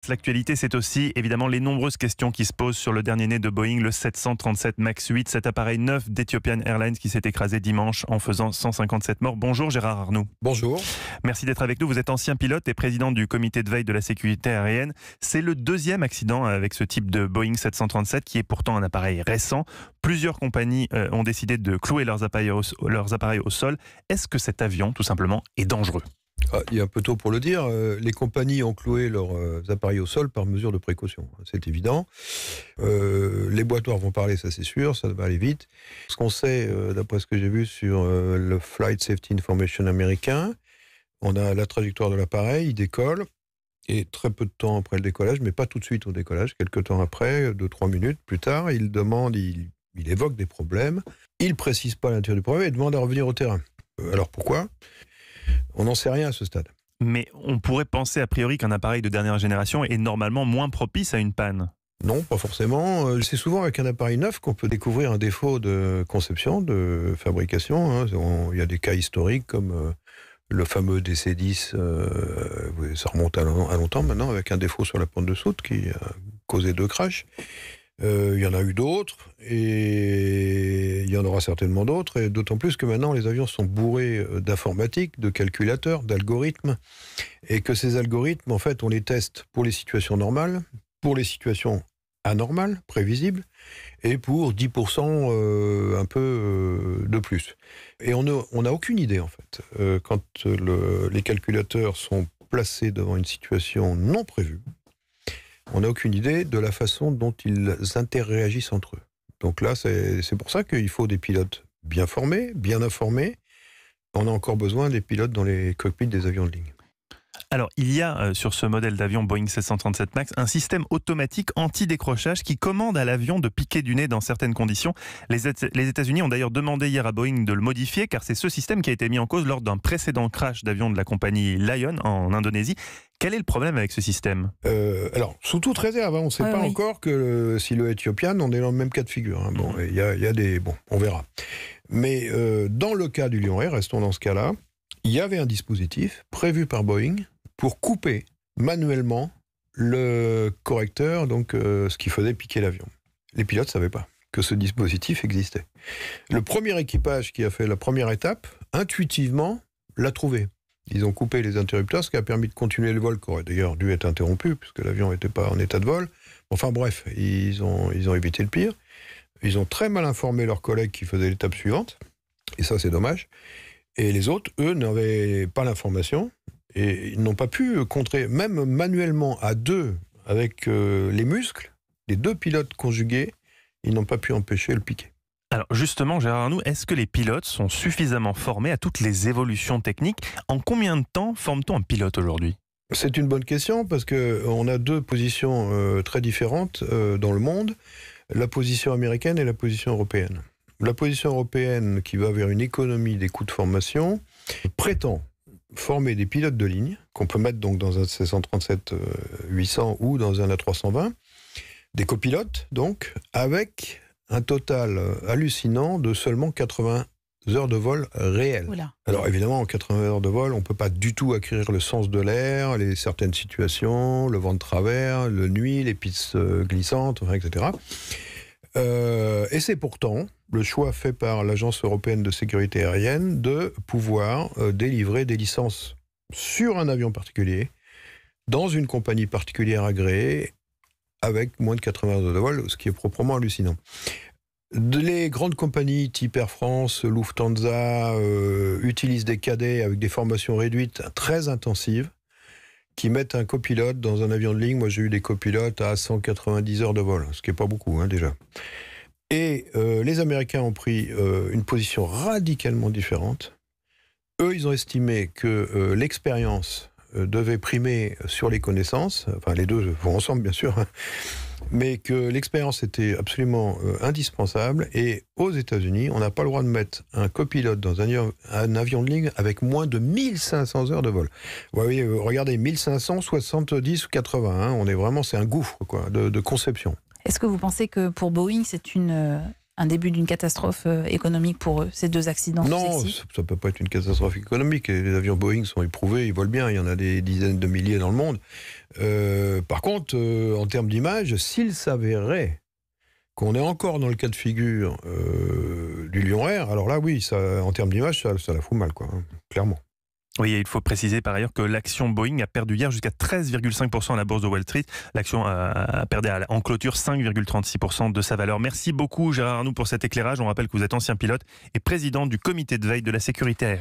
L'actualité, c'est aussi évidemment les nombreuses questions qui se posent sur le dernier né de Boeing, le 737 MAX 8, cet appareil neuf d'Ethiopian Airlines qui s'est écrasé dimanche en faisant 157 morts. Bonjour Gérard Arnoux. Bonjour. Merci d'être avec nous. Vous êtes ancien pilote et président du comité de veille de la sécurité aérienne. C'est le deuxième accident avec ce type de Boeing 737 qui est pourtant un appareil récent. Plusieurs compagnies ont décidé de clouer leurs appareils au sol. Est-ce que cet avion, tout simplement, est dangereux ? Il est un peu tôt pour le dire. Les compagnies ont cloué leurs appareils au sol par mesure de précaution. C'est évident. Les boîtoirs vont parler, ça c'est sûr, ça va aller vite. Ce qu'on sait, d'après ce que j'ai vu sur le Flight Safety Information américain, on a la trajectoire de l'appareil, il décolle, et très peu de temps après le décollage, mais pas tout de suite au décollage, quelques temps après, 2-3 minutes plus tard, il évoque des problèmes, il précise pas l'intérêt du problème et demande à revenir au terrain. Alors pourquoi ? On n'en sait rien à ce stade. Mais on pourrait penser a priori qu'un appareil de dernière génération est normalement moins propice à une panne. Non, pas forcément. C'est souvent avec un appareil neuf qu'on peut découvrir un défaut de conception, de fabrication. Il y a des cas historiques comme le fameux DC-10, ça remonte à longtemps maintenant, avec un défaut sur la pente de soute qui a causé 2 crashs. Il y en a eu d'autres, et il y en aura certainement d'autres, et d'autant plus que maintenant les avions sont bourrés d'informatique, de calculateurs, d'algorithmes, et que ces algorithmes, en fait, on les teste pour les situations normales, pour les situations anormales, prévisibles, et pour 10% un peu de plus. Et on n'a aucune idée, en fait, quand les calculateurs sont placés devant une situation non prévue, on n'a aucune idée de la façon dont ils interréagissent entre eux. Donc là, c'est pour ça qu'il faut des pilotes bien formés, bien informés. On a encore besoin des pilotes dans les cockpits des avions de ligne. Alors, il y a sur ce modèle d'avion Boeing 737 MAX un système automatique anti-décrochage qui commande à l'avion de piquer du nez dans certaines conditions. Les États-Unis ont d'ailleurs demandé hier à Boeing de le modifier car c'est ce système qui a été mis en cause lors d'un précédent crash d'avion de la compagnie Lion en Indonésie. Quel est le problème avec ce système ? Alors, sous toute réserve, on ne sait pas encore que si le Ethiopian, on est dans le même cas de figure. Bon, il y a des... Bon, on verra. Mais dans le cas du Lion Air, restons dans ce cas-là, il y avait un dispositif prévu par Boeing pour couper manuellement le correcteur, donc ce qui faisait piquer l'avion. Les pilotes ne savaient pas que ce dispositif existait. Le premier équipage qui a fait la première étape, intuitivement, l'a trouvé. Ils ont coupé les interrupteurs, ce qui a permis de continuer le vol, qui aurait d'ailleurs dû être interrompu, puisque l'avion n'était pas en état de vol. Enfin bref, ils ont évité le pire. Ils ont très mal informé leurs collègues qui faisaient l'étape suivante, et ça c'est dommage. Et les autres, eux, n'avaient pas l'information, et ils n'ont pas pu contrer, même manuellement, à deux, avec les muscles, les 2 pilotes conjugués, ils n'ont pas pu empêcher le piqué. Alors justement, Gérard Arnoux, est-ce que les pilotes sont suffisamment formés à toutes les évolutions techniques ? En combien de temps forme-t-on un pilote aujourd'hui ? C'est une bonne question, parce qu'on a 2 positions très différentes dans le monde, la position américaine et la position européenne. La position européenne, qui va vers une économie des coûts de formation, prétend former des pilotes de ligne, qu'on peut mettre donc dans un 737-800 ou dans un A320, des copilotes, donc, avec un total hallucinant de seulement 80 heures de vol réelles. Oula. Alors évidemment, en 80 heures de vol, on ne peut pas du tout acquérir le sens de l'air, certaines situations, le vent de travers, le nuit, les pistes glissantes, etc. Et c'est pourtant le choix fait par l'Agence européenne de sécurité aérienne de pouvoir délivrer des licences sur un avion particulier, dans une compagnie particulière agréée, avec moins de 80 heures de vol, ce qui est proprement hallucinant. Les grandes compagnies type Air France, Lufthansa, utilisent des cadets avec des formations réduites très intensives, qui mettent un copilote dans un avion de ligne. Moi, j'ai eu des copilotes à 190 heures de vol, ce qui n'est pas beaucoup, déjà. Et les Américains ont pris une position radicalement différente. Eux, ils ont estimé que l'expérience devait primer sur les connaissances, enfin les deux vont ensemble bien sûr, mais que l'expérience était absolument indispensable. Et aux États-Unis, on n'a pas le droit de mettre un copilote dans un avion de ligne avec moins de 1500 heures de vol. Vous voyez, regardez, 1570 ou 80, c'est un gouffre de conception. Est-ce que vous pensez que pour Boeing, c'est un début d'une catastrophe économique pour eux, ces 2 accidents? Non, ça ne peut pas être une catastrophe économique. Les avions Boeing sont éprouvés, ils volent bien, il y en a des dizaines de milliers dans le monde. Par contre, en termes d'image, s'il s'avérait qu'on est encore dans le cas de figure du Lion Air, alors là oui, ça, en termes d'image, ça la fout mal, quoi, hein, clairement. Oui, et il faut préciser par ailleurs que l'action Boeing a perdu hier jusqu'à 13,5% à la bourse de Wall Street. L'action a perdu en clôture 5,36% de sa valeur. Merci beaucoup Gérard Arnoux pour cet éclairage. On rappelle que vous êtes ancien pilote et président du comité de veille de la sécurité aérienne.